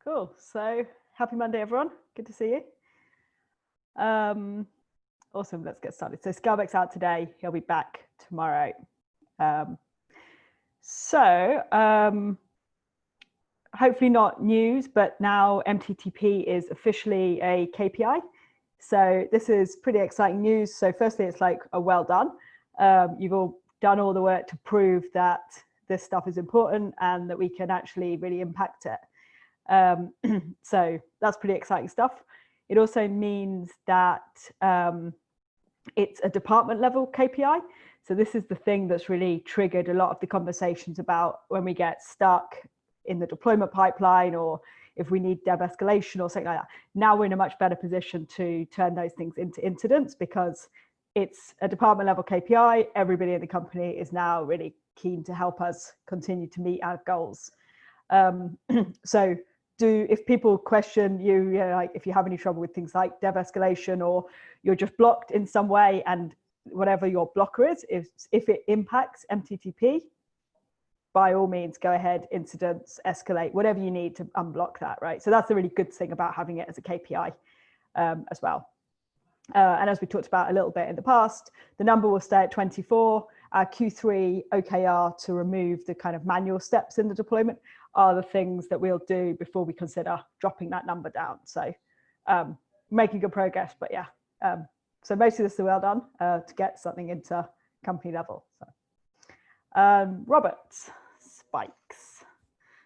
Cool. So happy Monday, everyone. Good to see you. Awesome. Let's get started. So Scarbeck's out today. He'll be back tomorrow. Hopefully not news, but now MTTP is officially a KPI. So this is pretty exciting news. So firstly, it's like a well done. You've all done all the work to prove that this stuff is important and that we can actually really impact it. So that's pretty exciting stuff. It also means that it's a department level KPI. So this is the thing that's really triggered a lot of the conversations about when we get stuck in the deployment pipeline, or if we need dev escalation or something like that. Now we're in a much better position to turn those things into incidents because it's a department level KPI. Everybody in the company is now really keen to help us continue to meet our goals. So if people question you, like if you have any trouble with things like dev escalation, or you're just blocked in some way, and whatever your blocker is, if it impacts MTTP, by all means, go ahead, incidents, escalate, whatever you need to unblock that, right? So that's the really good thing about having it as a KPI as well. And as we talked about a little bit in the past, the number will stay at 24. Our Q3 OKR to remove the kind of manual steps in the deployment are the things that we'll do before we consider dropping that number down. So making good progress, but yeah. So most of this is well done to get something into company level. So Robert, spikes.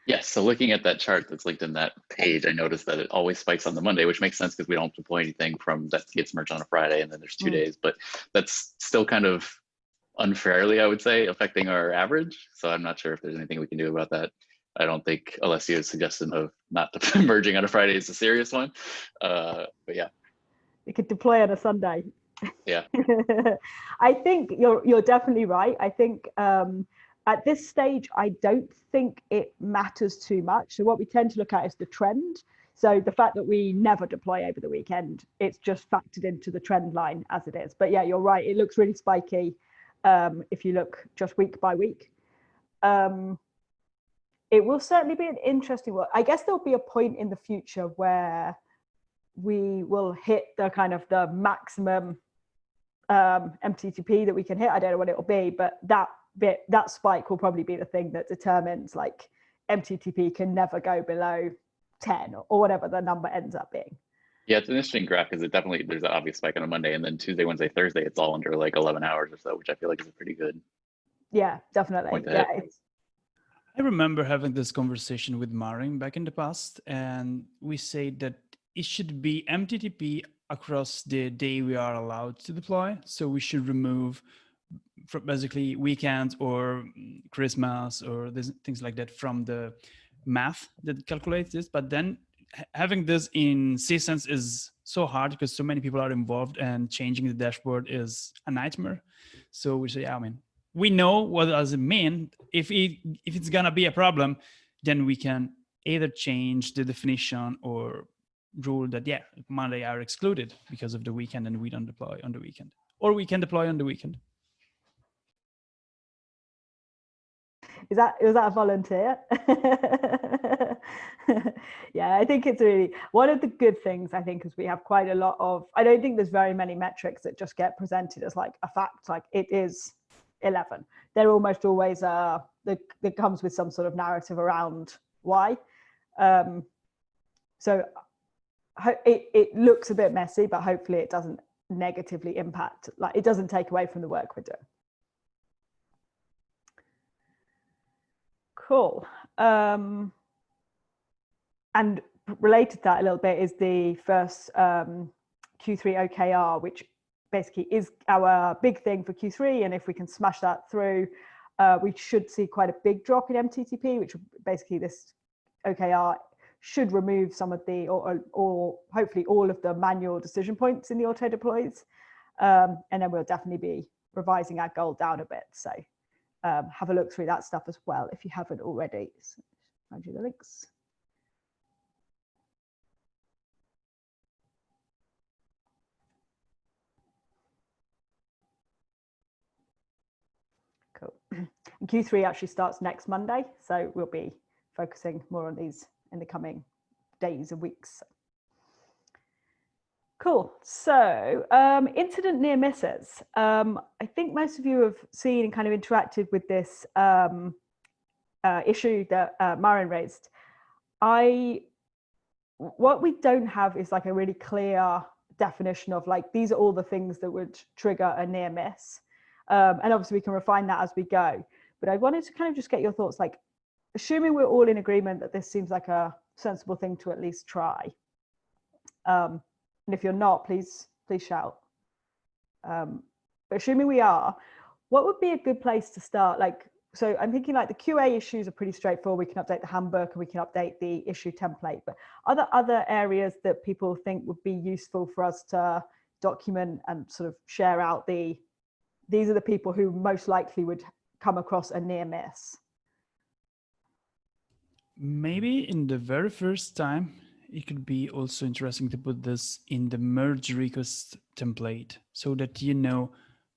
Yes, so looking at that chart that's linked in that page, I noticed that it always spikes on the Monday, which makes sense because we don't deploy anything from that gets merged on a Friday, and then there's 2 days, but that's still kind of unfairly, I would say, affecting our average. So I'm not sure if there's anything we can do about that. I don't think Alessio's suggestion of not merging on a Friday is a serious one, but yeah. You could deploy on a Sunday. Yeah. I think you're definitely right. I think at this stage, I don't think it matters too much. So what we tend to look at is the trend. So the fact that we never deploy over the weekend, it's just factored into the trend line as it is. But yeah, you're right. It looks really spiky if you look just week by week. It will certainly be an interesting one. I guess there'll be a point in the future where we will hit the kind of the maximum MTTP that we can hit. I don't know what it'll be, but that spike will probably be the thing that determines like MTTP can never go below 10 or whatever the number ends up being. Yeah, it's an interesting graph because there's an obvious spike on a Monday, and then Tuesday, Wednesday, Thursday, it's all under like 11 hours or so, which I feel like is a pretty good. Yeah, definitely. Yeah. I remember having this conversation with Marin back in the past, and we said that it should be MTTP across the day we are allowed to deploy. So we should remove basically weekends or Christmas or things like that from the math that calculates this. But then having this in CSense is so hard because so many people are involved, and changing the dashboard is a nightmare. So we say, I mean, we know what does it mean. If it's gonna be a problem, then we can either change the definition or rule that Monday are excluded because of the weekend, and we don't deploy on the weekend, or we can deploy on the weekend. Was that a volunteer? Yeah, I think it's really one of the good things. I think is we have quite a lot of. I don't think there's very many metrics that just get presented as like a fact. Like it is 11. They're almost always that comes with some sort of narrative around why. So it looks a bit messy, but hopefully it doesn't negatively impact. Like it doesn't take away from the work we're doing. Cool. And related to that a little bit is the first Q3 OKR, which basically is our big thing for Q3. And if we can smash that through, we should see quite a big drop in MTTP, which basically this OKR should remove some of the, or hopefully all of the manual decision points in the auto deploys. And then we'll definitely be revising our goal down a bit. So have a look through that stuff as well if you haven't already. So find you the links. Cool. And Q3 actually starts next Monday, so we'll be focusing more on these in the coming days and weeks. Cool. So incident near misses. I think most of you have seen and kind of interacted with this issue that Marin raised. What we don't have is like a really clear definition of like, these are all the things that would trigger a near miss. And obviously we can refine that as we go. But I wanted to kind of just get your thoughts, like, assuming we're all in agreement that this seems like a sensible thing to at least try. And if you're not, please shout. But assuming we are, what would be a good place to start? Like, so I'm thinking like the QA issues are pretty straightforward. We can update the handbook and we can update the issue template. But are there other areas that people think would be useful for us to document and sort of share out these are the people who most likely would come across a near miss? Maybe in the very first time, it could be also interesting to put this in the merge request template so that, you know,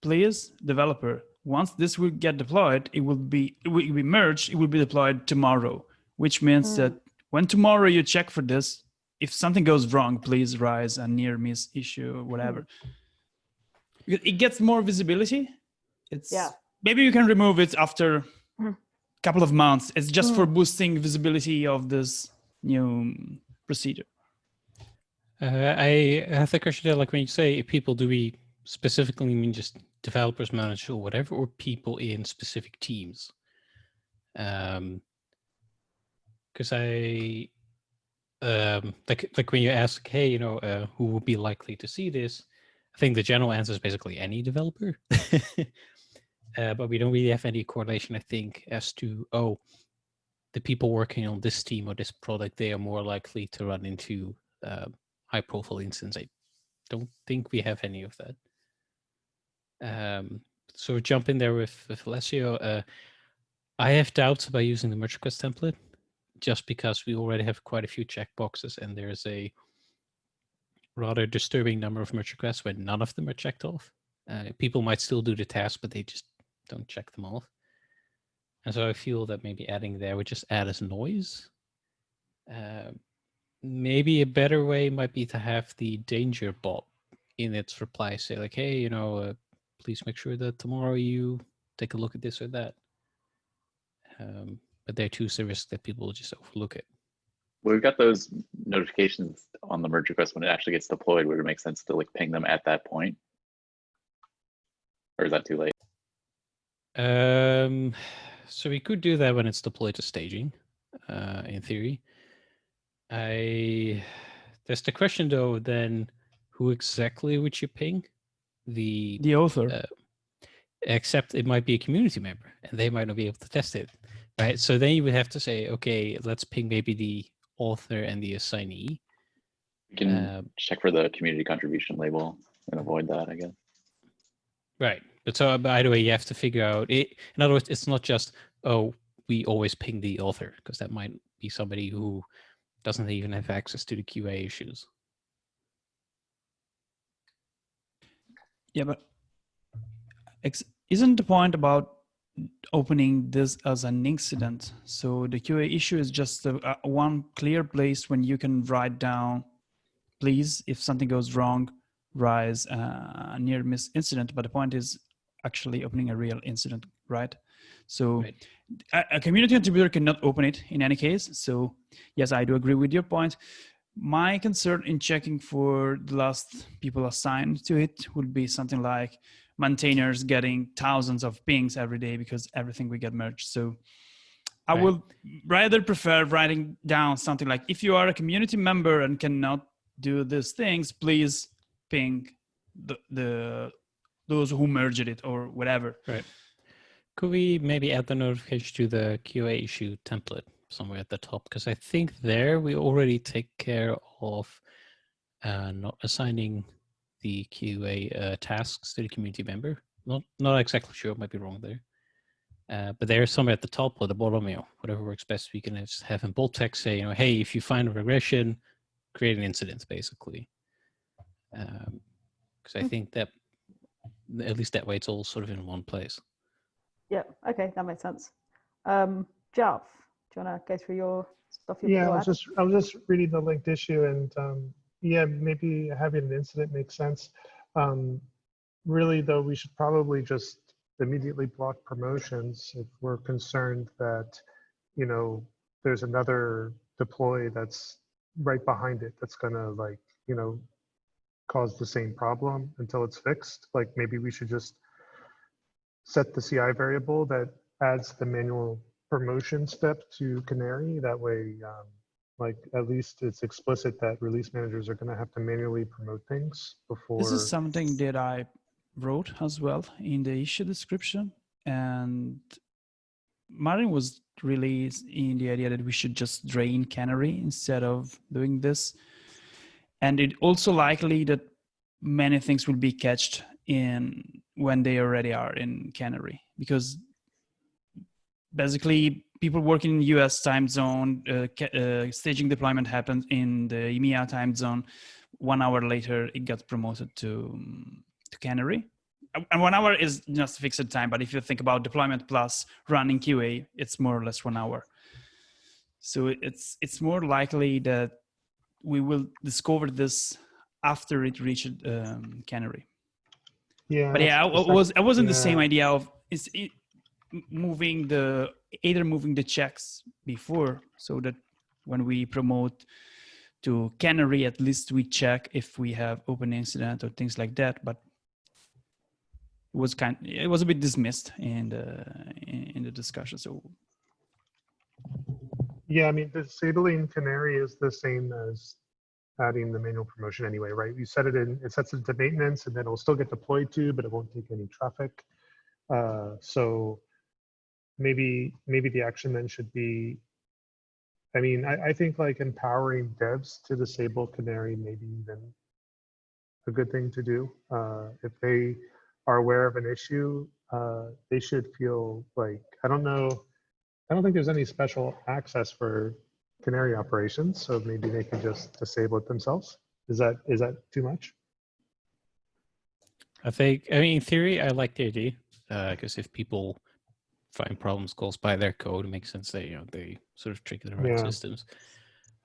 please, developer, once this will get deployed, it will be merged, it will be deployed tomorrow, which means that when tomorrow you check for this, if something goes wrong, please raise a near miss issue or whatever. It gets more visibility. Maybe you can remove it after a couple of months. It's just for boosting visibility of this new procedure. I have the question there, like when you say people, do we specifically mean just developers, managers, or whatever, or people in specific teams? Because I like when you ask, hey, you know, who would be likely to see this? I think the general answer is basically any developer. But we don't really have any correlation, I think, as to, oh, the people working on this team or this product, they are more likely to run into high-profile incidents. I don't think we have any of that. So jump in there with Alessio. I have doubts about using the merge request template just because we already have quite a few checkboxes and there's a rather disturbing number of merge requests where none of them are checked off. People might still do the task, but they just don't check them off. And so I feel that maybe adding there would just add as noise. Maybe a better way might be to have the danger bot in its reply say like, hey, you know, please make sure that tomorrow you take a look at this or that. But there too is a risk that people will just overlook it. Well, we've got those notifications on the merge request when it actually gets deployed. Would it make sense to like ping them at that point? Or is that too late? So we could do that when it's deployed to staging, in theory. There's the question though, then who exactly would you ping? The author. Except it might be a community member and they might not be able to test it, right? So then you would have to say, okay, let's ping maybe the author and the assignee. You can check for the community contribution label and avoid that, I guess. Right. But so by the way, you have to figure out it. In other words, it's not just, oh, we always ping the author, because that might be somebody who doesn't even have access to the QA issues. Yeah, but isn't the point about opening this as an incident? So the QA issue is just one clear place when you can write down, please, if something goes wrong, rise a near miss incident. But the point is actually opening a real incident, right? So right. A community contributor cannot open it in any case. So yes, I do agree with your point. My concern in checking for the last people assigned to it would be something like maintainers getting thousands of pings every day because everything will get merged. So I would rather prefer writing down something like, if you are a community member and cannot do these things, please ping those who merged it or whatever. Right. Could we maybe add the notification to the QA issue template somewhere at the top? Because I think there we already take care of not assigning the QA tasks to the community member. Not exactly sure, might be wrong there. But there's somewhere at the top or the bottom, you know, whatever works best. We can just have in bold text say, you know, hey, if you find a regression, create an incident, basically. Because I think that at least that way it's all sort of in one place. Yeah, okay, that makes sense. Jarv, Do you want to go through your stuff? Yeah, I was just reading the linked issue, and yeah, maybe having an incident makes sense. Really, though, we should probably just immediately block promotions if we're concerned that, you know, there's another deploy that's right behind it that's gonna, like, you know, cause the same problem until it's fixed. Like, maybe we should just set the CI variable that adds the manual promotion step to Canary. That way, like, at least it's explicit that release managers are going to have to manually promote things before. This is something that I wrote as well in the issue description, and Marin was really in the idea that we should just drain Canary instead of doing this. And it also likely that many things will be catched in when they already are in Canary, because basically people working in the US time zone, staging deployment happens in the EMEA time zone. 1 hour later, it got promoted to Canary. And 1 hour is just a fixed time, but if you think about deployment plus running QA, it's more or less 1 hour. So it's more likely that we will discover this after it reached Canary. Yeah. But yeah, I was in the same idea of moving the checks before, so that when we promote to Canary, at least we check if we have open incident or things like that. But it was a bit dismissed in the discussion. So yeah, I mean, disabling Canary is the same as adding the manual promotion anyway, right? You set it in, it sets it to maintenance, and then it'll still get deployed to, but it won't take any traffic. So maybe the action then should be, I mean, I think like empowering devs to disable Canary may be even a good thing to do. If they are aware of an issue, they should feel like, I don't think there's any special access for Canary operations, so maybe they can just disable it themselves. Is that too much? I mean, in theory, I like the idea, because if people find problems caused by their code, it makes sense that, you know, they sort of trigger the right systems.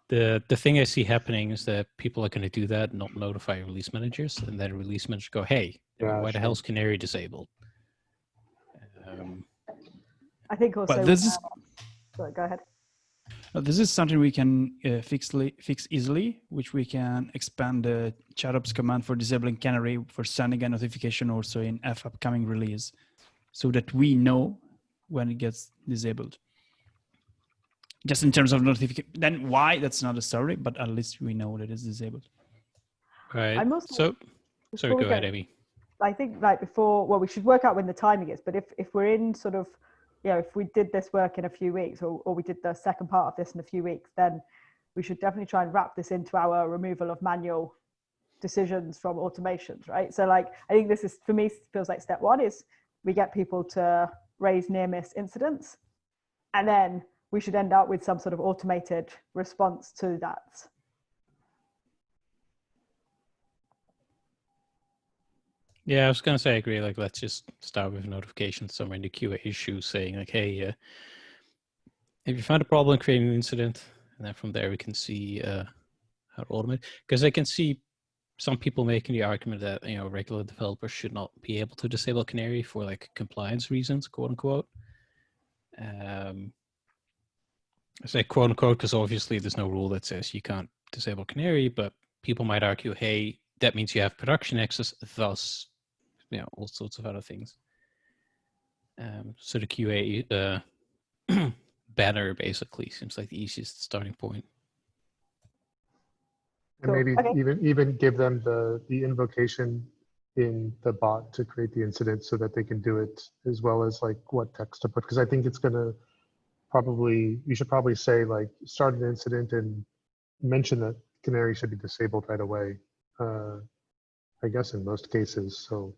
The thing I see happening is that people are going to do that, not notify release managers, and then release managers go, hey, why the hell's Canary disabled? I think also. But this is. Sorry, go ahead. This is something we can fix easily, which we can expand the chatops command for disabling Canary for sending a notification also in upcoming release, so that we know when it gets disabled. Just in terms of notification, then why, that's not a story, but at least we know that it's disabled. Right. So, sorry, go ahead, Amy. I think like before, well, we should work out when the timing is, but if we're in sort of, you know, if we did this work in a few weeks, or we did the second part of this in a few weeks, then we should definitely try and wrap this into our removal of manual decisions from automations, right? So like, I think this is, for me, feels like step one is we get people to raise near miss incidents, and then we should end up with some sort of automated response to that. Yeah, I was going to say, I agree. Like, let's just start with a notification somewhere in the QA issue saying like, hey, if you find a problem, create an incident. And then from there, we can see how to automate. Because I can see some people making the argument that, you know, regular developers should not be able to disable Canary for like compliance reasons, quote unquote. I say quote unquote because obviously there's no rule that says you can't disable Canary, but people might argue, hey, that means you have production access, thus, you know, all sorts of other things. So the QA banner basically seems like the easiest starting point. And maybe even give them the invocation in the bot to create the incident so that they can do it, as well as like what text to put. Because I think it's going to probably, you should probably say like start an incident and mention that Canary should be disabled right away. I guess in most cases, so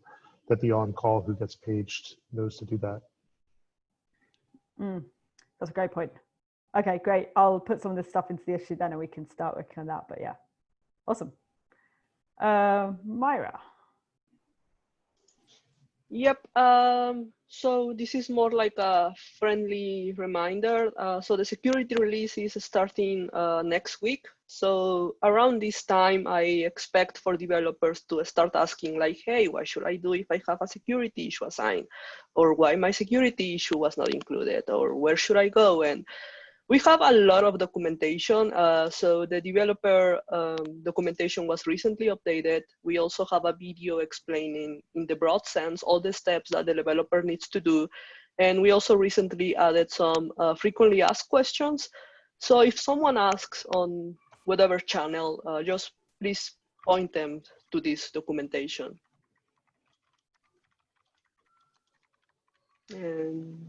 that the on-call who gets paged knows to do that. That's a great point. Okay, great. I'll put some of this stuff into the issue then, and we can start working on that. But yeah, awesome. Myra. Yep. So this is more like a friendly reminder. So the security release is starting next week. So around this time, I expect for developers to start asking like, hey, what should I do if I have a security issue assigned? Or why my security issue was not included? Or where should I go? And we have a lot of documentation. So the developer documentation was recently updated. We also have a video explaining in the broad sense all the steps that the developer needs to do. And we also recently added some frequently asked questions. So if someone asks on whatever channel, just please point them to this documentation. And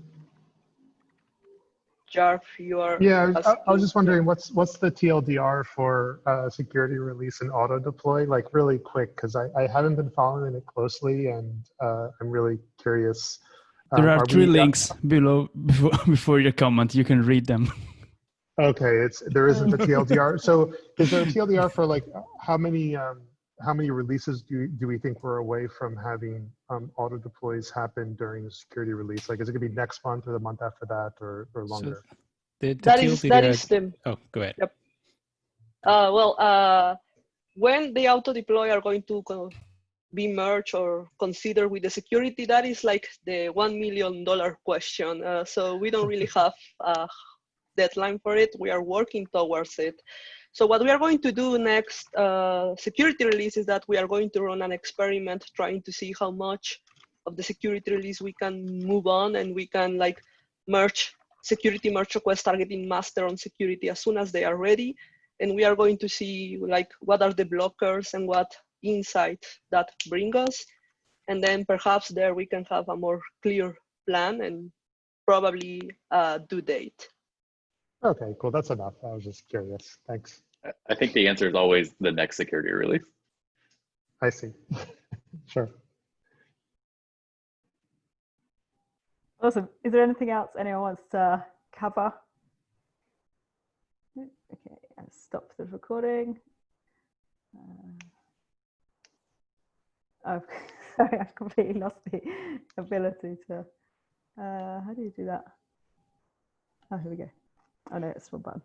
Jarv, you are Yeah, I was just asking. wondering what's the TLDR for security release and auto deploy, like really quick, because I haven't been following it closely, and I'm really curious. There are three we, links below before your comment. You can read them. Okay, there isn't a TLDR. So is there a TLDR for like how many releases do we think we're away from having auto deploys happen during the security release? Like, is it gonna be next month or the month after that, or longer? So the That TLDR, is the. oh, go ahead. Yep. When the auto deploy are going to be merged or considered with the security, that is like the $1 million question. So we don't really have a deadline for it. We are working towards it. So what we are going to do next security release is that we are going to run an experiment trying to see how much of the security release we can move on, and we can like merge security merge requests targeting master on security as soon as they are ready. And we are going to see like what are the blockers and what insight that bring us. And then perhaps there we can have a more clear plan and probably a due date. Okay, cool. That's enough. I was just curious. Thanks. I think the answer is always the next security release. I see. Sure. Awesome. Is there anything else anyone wants to cover? Okay, I'll stop the recording. Oh, sorry, I completely lost the ability to. How do you do that? Oh, here we go. Oh no, it's one button.